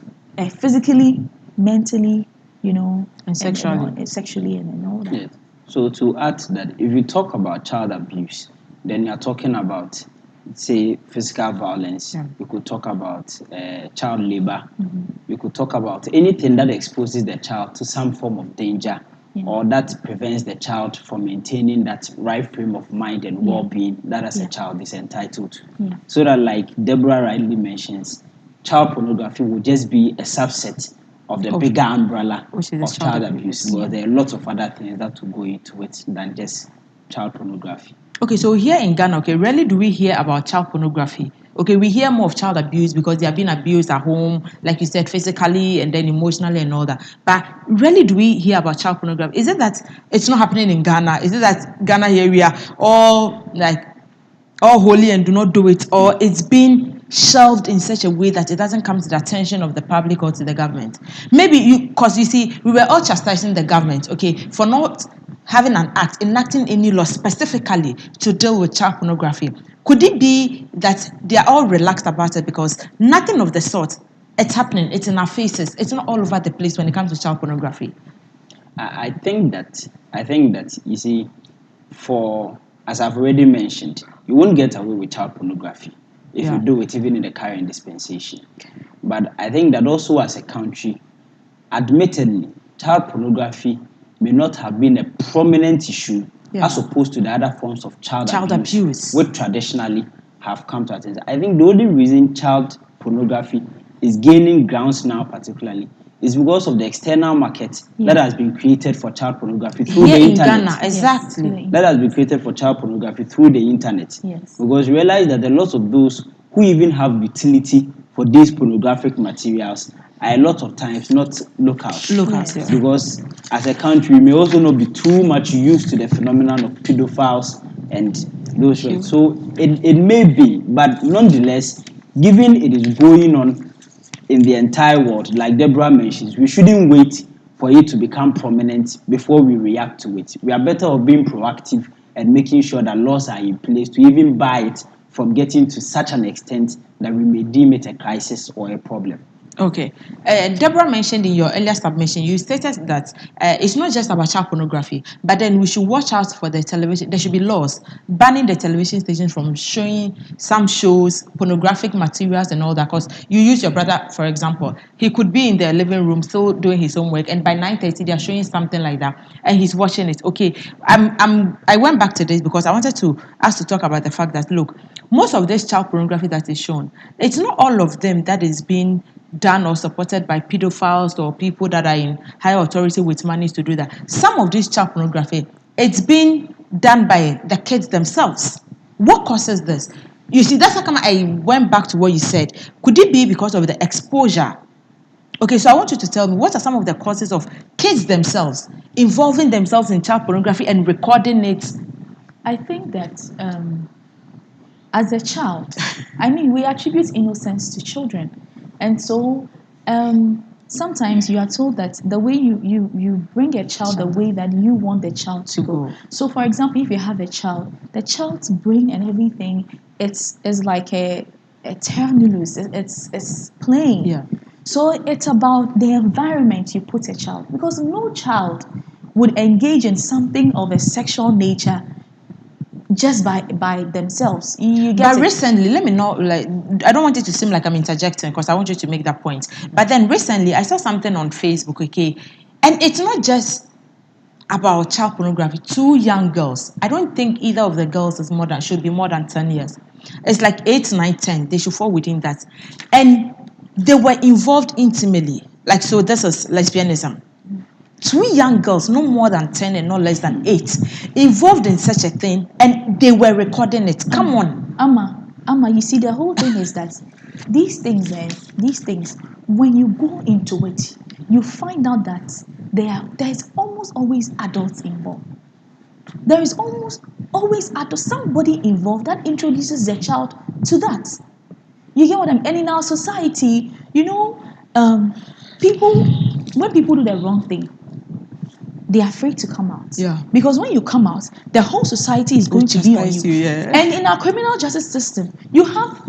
physically, mentally, And sexually. sexually and all that. Yes. So to add to that, if you talk about child abuse, then you're talking about, say, physical violence. Yeah. You could talk about child labor. You could talk about anything that exposes the child to some form of danger, Yeah. or that prevents the child from maintaining that right frame of mind and well-being that as Yeah. a child is entitled to. Yeah. So that, like Deborah rightly mentions, child pornography will just be a subset of the bigger umbrella Which is of the child child abuse. abuse. Because there are lots of other things that will go into it than just child pornography. Okay, so here in Ghana, rarely do we hear about child pornography. Okay, we hear more of child abuse because they are being abused at home, like you said, physically and then emotionally and all that. But rarely do we hear about child pornography. Is it that it's not happening in Ghana? Is it that Ghana here we are all holy and do not do it, or it's been shelved in such a way that it doesn't come to the attention of the public or to the government? Maybe because you see, we were all chastising the government, okay, for not having enacting any law specifically to deal with child pornography. Could it be that they are all relaxed about it because nothing of the sort, it's happening, it's in our faces, it's not all over the place when it comes to child pornography? I think that you see, as I've already mentioned, you won't get away with child pornography if Yeah. you do it even in the current dispensation. But I think that also as a country, admittedly, child pornography may not have been a prominent issue as opposed to the other forms of child abuse, which traditionally have come to attention. I think the only reason child pornography is gaining grounds now particularly is because of the external market that has been created for child pornography through Here the in internet. Ghana, exactly. Yes. That has been created for child pornography through the internet. Yes. Because you realize that a lot of those who even have utility for these pornographic materials are a lot of times not local. Locals, Yes. yeah. Because as a country, we may also not be too much used to the phenomenon of pedophiles and those Sure. things. So it may be, but nonetheless, given it is going on in the entire world, like Deborah mentions, we shouldn't wait for it to become prominent before we react to it. We are better off being proactive and making sure that laws are in place to even bar it from getting to such an extent that we may deem it a crisis or a problem. Okay. Deborah mentioned in your earlier submission, you stated that it's not just about child pornography, but then we should watch out for the television. There should be laws banning the television stations from showing some shows, pornographic materials, and all that. Because you use your brother, for example, he could be in the living room still doing his homework, and by 9:30 they are showing something like that, and he's watching it. Okay, I went back to this because I wanted to us to talk about the fact that look, most of this child pornography that is shown, it's not all of them that is being done or supported by pedophiles or people that are in higher authority with money to do that. Some of this child pornography, it's being done by the kids themselves. What causes this? You see, that's how come I went back to what you said. Could it be because of the exposure? Okay, so I want you to tell me what are some of the causes of kids themselves involving themselves in child pornography and recording it? I think that as a child, I mean, we attribute innocence to children. And so sometimes you are told that the way you bring a child the way that you want the child to go. So, for example, if you have a child, the child's brain and everything, it's like a terminus, it's playing. Yeah. So it's about the environment you put a child, because no child would engage in something of a sexual nature just by themselves. You get But it? recently, let me not like I don't want it to seem like I'm interjecting because I want you to make that point. But then recently I saw something on Facebook, okay, and it's not just about child pornography. Two young girls. I don't think either of the girls is should be more than 10 years. It's like 8, 9, 10. They should fall within that. And they were involved intimately. Like so this is lesbianism. Two young girls, no more than 10 and no less than 8, involved in such a thing, and they were recording it. Come on. Amma, you see, the whole thing is that these things, when you go into it, you find out that there's almost always adults involved. There is almost always somebody involved that introduces the child to that. You get what I mean? And in our society, people, when people do the wrong thing, they are afraid to come out. Yeah. Because when you come out, the whole society is going to be on you. chastise you, yeah. And in our criminal justice system, you have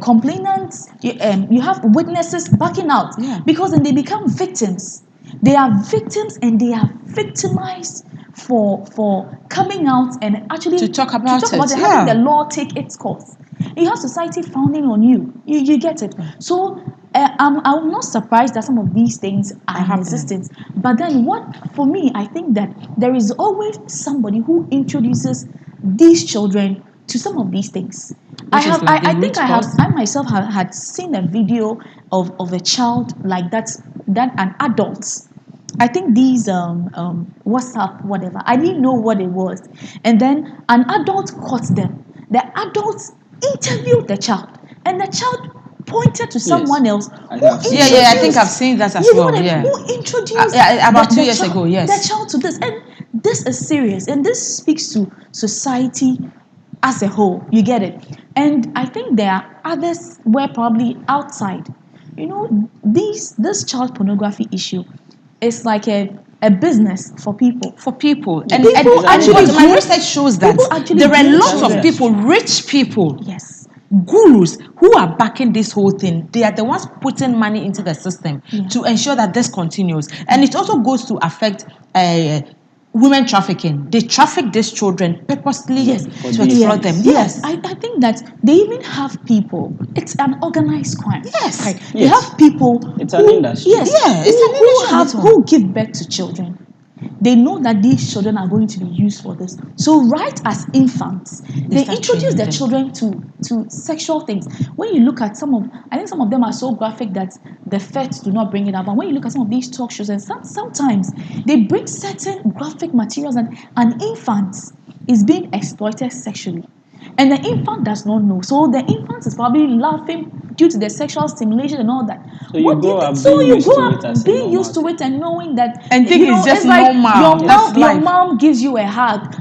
complainants, you have witnesses backing out. Yeah. Because then they become victims. They are victims and they are victimized for coming out and actually To talk about it, having yeah. the law take its course. You have society frowning on you. You get it. So I'm not surprised that some of these things are in happening. existence. But then for me, I think that there is always somebody who introduces these children to some of these things. I myself had seen a video of a child like that an adult. I think these WhatsApp, whatever. I didn't know what it was. And then an adult caught them. The adult interviewed the child. And the child pointed to someone else. I have seen Yeah, I think I've seen that as well. Yeah. Who introduced about 2 years ago, yes. the child to this. And this is serious. And this speaks to society as a whole. You get it? And I think there are others where probably outside. This child pornography issue is like a business for people. And actually my research shows that there are lots of people, rich people, Yes. gurus, who are backing this whole thing. They are the ones putting money into the system to ensure that this continues. And it also goes to affect women trafficking. They traffic these children purposely to exploit them. Yes. I think that they even have people. It's an organized crime. Yes. Right? They have people. It's an industry. Yes. Yeah, it's an industry. Who give birth to children. They know that these children are going to be used for this. So right as infants, they start introduce training their them. children to sexual things. When you look at I think some of them are so graphic that the feds do not bring it up. But when you look at some of these talk shows, and sometimes they bring certain graphic materials, and an infant is being exploited sexually. And the infant does not know. So the infant is probably laughing due to the sexual stimulation and all that. So you What do grow think? up So being you used grow to it up as a being normal used to thing. it and knowing that, And think it's just it's like normal. That's your life. mom gives you a hug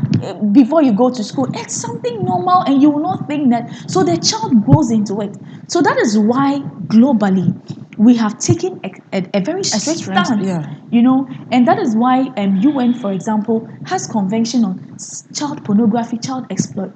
before you go to school. It's something normal, and you will not think that. So the child grows into it. So that is why globally we have taken a very strict strength, stance, yeah. and that is why UN, for example, has convention on child pornography, child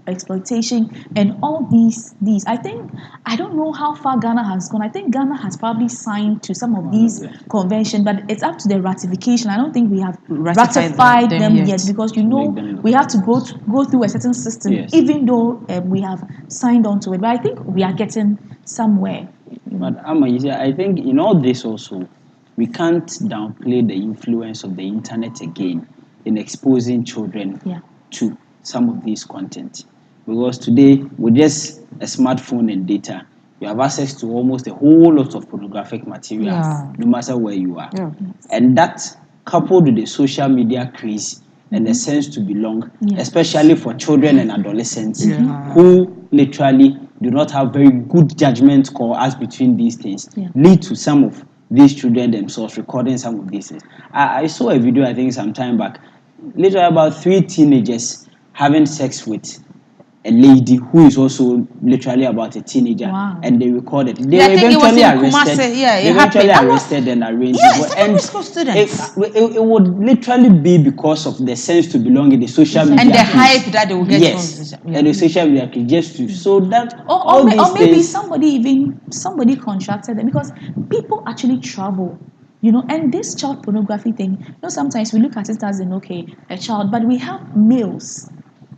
exploitation, and all these. I don't know how far Ghana has gone. I think Ghana has probably signed to some of these conventions, but it's up to the ratification. I don't think we have ratified them yet, because we have to go through a certain system, Yes. even though we have signed on to it. But I think we are getting somewhere. But Amma, you see, I think in all this also, we can't downplay the influence of the internet again in exposing children Yeah. to some of these content. Because today, with just a smartphone and data, you have access to almost a whole lot of pornographic material, Yeah. no matter where you are. Yeah. And that, coupled with the social media craze and the sense to belong, Yeah. especially for children and adolescents Yeah. who literally do not have very good judgment call as between these things, Yeah. lead to some of these children themselves recording some of these things. I saw a video, I think, some time back, literally about 3 teenagers having sex with a lady who is also literally about a teenager, Wow. and they recorded. They Yeah, were I think it was eventually in arrested. Kumasi. Yeah, it they eventually happened. arrested and arraigned. Yeah, people. secondary And school students. it would literally be because of the sense to belong in the social media And the craze. hype that they will get Yes, from yeah. and the social media craze, just to so that Or, all or, these or maybe things. somebody contracted them, because people actually travel, and this child pornography thing, sometimes we look at it as a child, but we have males,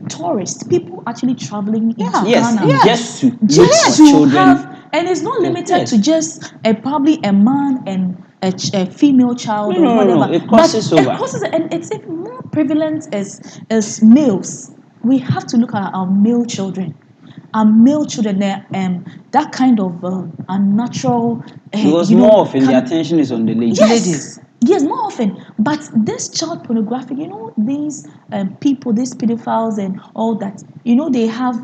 tourists, people actually traveling into Yes, Ghana just to look just for to children. have, and it's not limited Yes. to just probably a man and a female child or No, whatever. it crosses but over. It crosses, and it's even more prevalent as males. We have to look at our male children. Our male children, that kind of unnatural. Because more often the attention is on the ladies. Yes. Yes, more often. But this child pornography, these people, these pedophiles and all that, they have.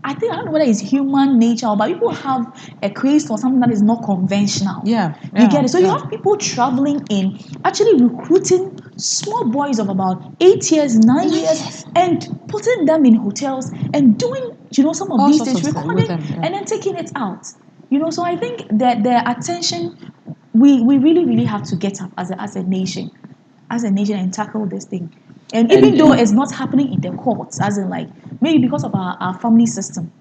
I don't know whether it's human nature, but people have a craze for something that is not conventional. Yeah, You get yeah, it? So you yeah. have people traveling in, actually recruiting small boys of about 8 years, 9 years, and putting them in hotels and doing, some of All these sorts things, of stuff with recording them, yeah. and then taking it out. So I think that the attention, we really, really have to get up as a nation, and tackle this thing. And even though it's not happening in the courts, as in like maybe because of our family system,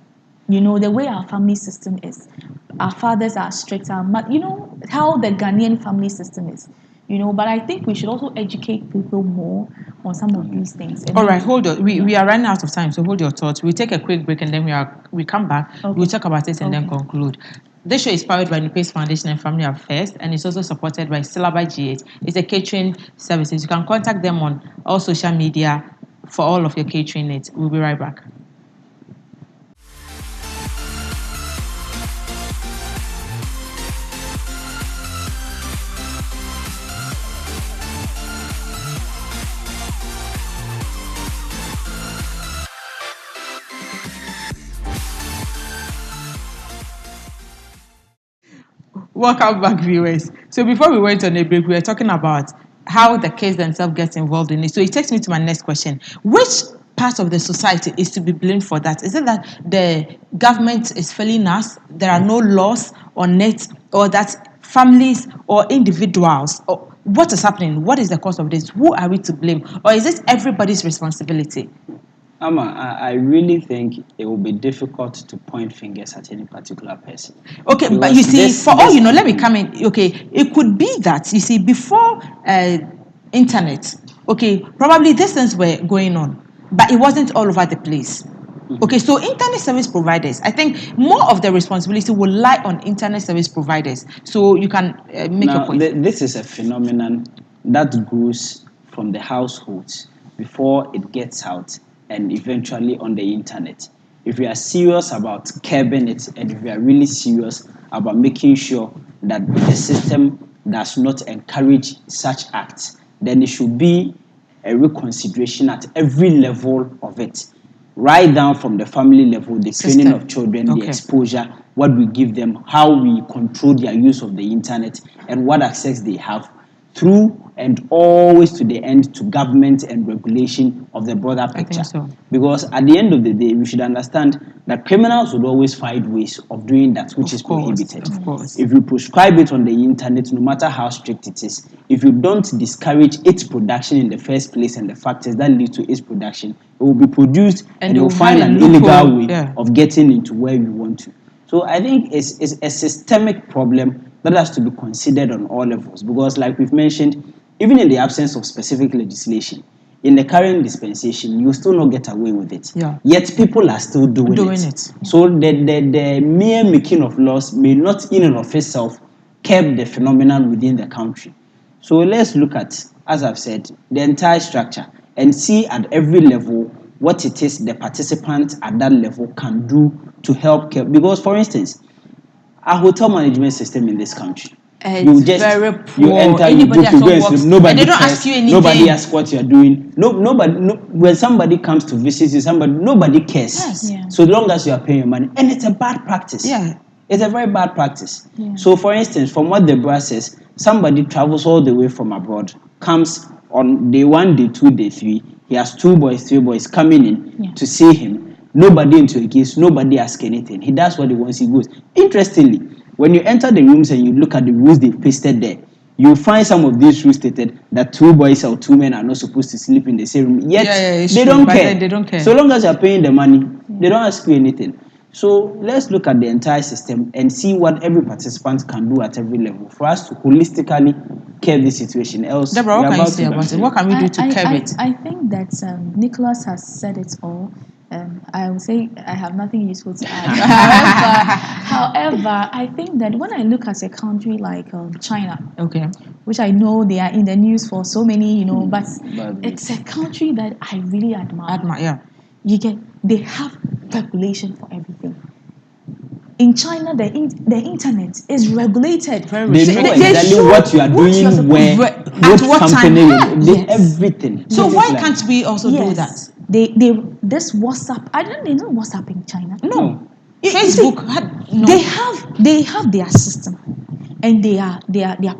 the way our family system is, our fathers are strict, how the Ghanaian family system is, but I think we should also educate people more on some of these things. And All then- right, hold on. We Yeah. are running out of time, so hold your thoughts. We'll take a quick break and then we come back. Okay. We'll talk about it and then Okay. conclude. This show is powered by Nupez Foundation and Family Affairs, and it's also supported by Syllaba GH. It's a catering services. You can contact them on all social media for all of your catering needs. We'll be right back. Welcome back, viewers. So before we went on a break, we were talking about how the kids themselves get involved in it. So it takes me to my next question. Which part of the society is to be blamed for that? Is it that the government is failing us, there are no laws on it, or that families or individuals, or what is happening? What is the cause of this? Who are we to blame? Or is it everybody's responsibility? Amma, I really think it will be difficult to point fingers at any particular person. Okay, but Because you see, this- for all this- you know, let me come in. Okay, it could be that, you see, before internet, okay, probably these things were going on, but it wasn't all over the place. Okay, so internet service providers, I think more of the responsibility will lie on internet service providers. So you can make your Now, point. this is a phenomenon that grows from the households before it gets out and eventually on the internet. If we are serious about curbing it, and if we are really serious about making sure that the system does not encourage such acts, then it should be a reconsideration at every level of it. right down from the family level, the training System. of children, the Okay. exposure, what we give them, how we control their use of the internet, and what access they have, through and always to the end to government and regulation of the broader think picture. so. Because at the end of the day, we should understand that criminals would always find ways of doing that which is prohibited. Of course. If you prescribe it on the internet, no matter how strict it is, if you don't discourage its production in the first place and the factors that lead to its production, it will be produced and they you'll will find find an a loophole, illegal way yeah. of getting into where you want to. So I think it's a systemic problem that has to be considered on all levels because, like we've mentioned, even in the absence of specific legislation, in the current dispensation, you still not get away with it. Yeah. Yet people are still doing it. So the mere making of laws may not in and of itself curb the phenomenon within the country. So let's look at, as I've said, the entire structure and see at every level what it is the participants at that level can do to help curb. Because, for instance, our hotel management system in this country, It's very poor. you enter, Anybody you at book, home you go and works, sleep. Nobody and they don't cares. ask you anything. Nobody asks what you're doing. When somebody comes to visit you, nobody cares. Yes. Yeah. So long as you are paying your money, and it's a bad practice. Yeah. It's a very bad practice. Yeah. So, for instance, from what Deborah says, somebody travels all the way from abroad, comes on day 1, day 2, day 3. He has 2 boys, 3 boys coming in to see him. Nobody into a case, nobody asks anything. He does what he wants, he goes. Interestingly, when you enter the rooms and you look at the rules they've pasted there, you find some of these rules stated that 2 boys or 2 men are not supposed to sleep in the same room. Yet they don't care. They don't care. So long as you're paying the money, they don't ask you anything. So let's look at the entire system and see what every participant can do at every level for us to holistically curb the situation. Else, Deborah, what we're can you about say to about it? What can we do to curb it? I think that Nicholas has said it all. I would say I have nothing useful to add. However, I think that when I look at a country like China, Okay. which I know they are in the news for so many, but But it's a country that I really admire. Yeah. They have regulation for everything. In China, the internet is regulated. Very they know restricted. exactly show what you are what you are doing, supposed where, to at what what time. company, Yes. everything. So This is why like- can't we also do that? They this WhatsApp. They don't WhatsApp in China. No. Facebook no. They have their system, and they are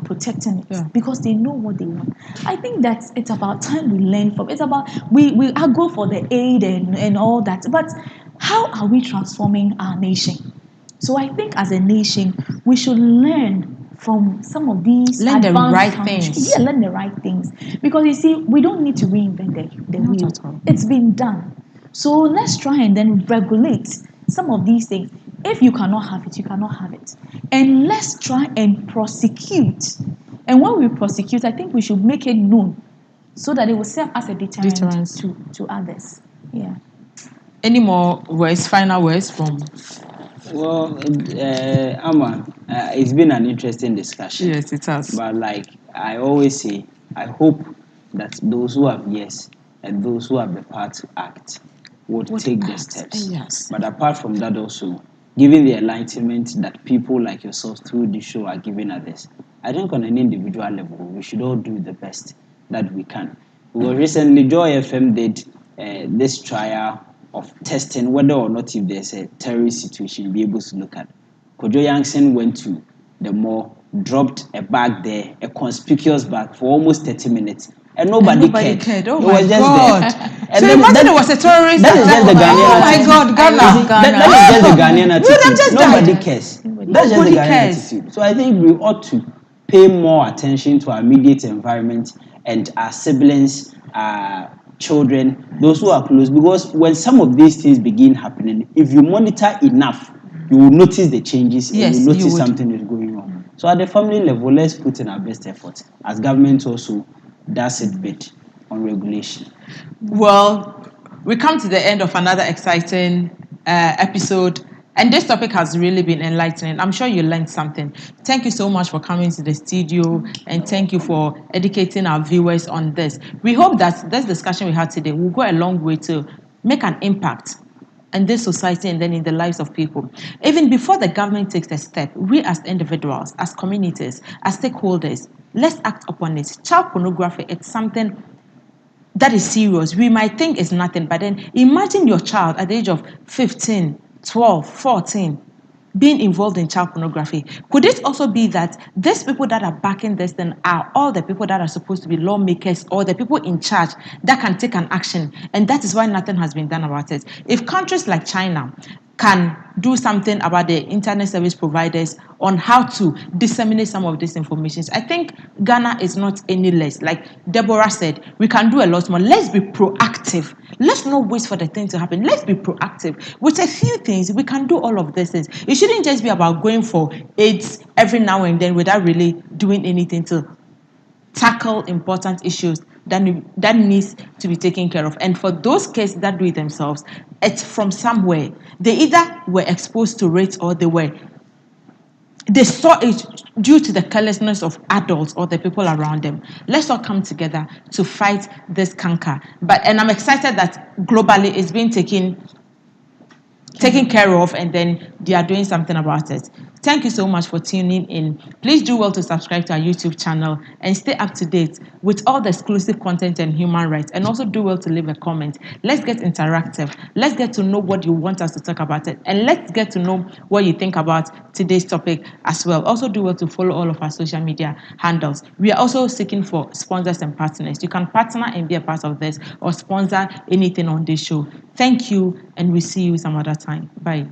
protecting it because they know what they want. I think that it's about time we learn from. It's about we go for the aid and all that, but how are we transforming our nation? So I think as a nation we should learn from some of these Learn the advanced right countries. things. Yeah, learn the right things because you see we don't need to reinvent the Not wheel. at all. It's been done. So let's try and then regulate some of these things. If you cannot have it, you cannot have it. And let's try and prosecute. And when we prosecute, I think we should make it known so that it will serve as a deterrent. To others. Yeah. Any more words, final words from Well, Amma, it's been an interesting discussion. Yes, it has. But like I always say, I hope that those who have ears and those who have the power to act would take the steps. Yes. But apart from that also, given the enlightenment that people like yourselves through this show are giving others, I think on an individual level, we should all do the best that we can. Because recently, Joy FM did this trial of testing whether or not if there's a terrorist situation, you'll be able to look at. Kojo Yankson went to the mall, dropped a bag there, a conspicuous bag for almost 30 minutes. And nobody cared. Oh It my was just God. there. And So then imagine it was a terrorist. that is just the Ghanaian Oh my attitude. God, Ghana. That is just the Ghanaian We would have just attitude. Nobody died. cares. That's just the Nobody Ghanaian cares. attitude. So I think we ought to pay more attention to our immediate environment and our siblings, our children, those who are close. Because when some of these things begin happening, if you monitor enough, you will notice the changes Yes, and you you notice would. something is going on. So at the family level, let's put in our best effort as government also does its bit on regulation. Well, we come to the end of another exciting episode, and this topic has really been enlightening. I'm sure you learned something. Thank you so much for coming to the studio, and thank you for educating our viewers on this. We hope that this discussion we had today will go a long way to make an impact in this society and then in the lives of people. Even before the government takes a step, we as individuals, as communities, as stakeholders, let's act upon it. Child pornography, it's something that is serious. We might think it's nothing, but then imagine your child at the age of 15, 12, 14 being involved in child pornography. Could it also be that these people that are backing this thing are all the people that are supposed to be lawmakers or the people in charge that can take an action? And that is why nothing has been done about it. If countries like China can do something about the internet service providers on how to disseminate some of this information, I think Ghana is not any less. Like Deborah said, we can do a lot more. Let's be proactive. Let's not wait for the thing to happen. Let's be proactive. With a few things, we can do all of these things. It shouldn't just be about going for AIDS every now and then without really doing anything to tackle important issues that needs to be taken care of. And for those cases that do it themselves, it's from somewhere. They either were exposed to it or they saw it due to the carelessness of adults or the people around them. Let's all come together to fight this canker. And I'm excited that globally it's being taken care of, and then they are doing something about it. Thank you so much for tuning in. Please do well to subscribe to our YouTube channel and stay up to date with all the exclusive content and human rights. And also do well to leave a comment. Let's get interactive. Let's get to know what you want us to talk about it. And let's get to know what you think about today's topic as well. Also do well to follow all of our social media handles. We are also seeking for sponsors and partners. You can partner and be a part of this or sponsor anything on this show. Thank you, and we'll see you some other time. Bye.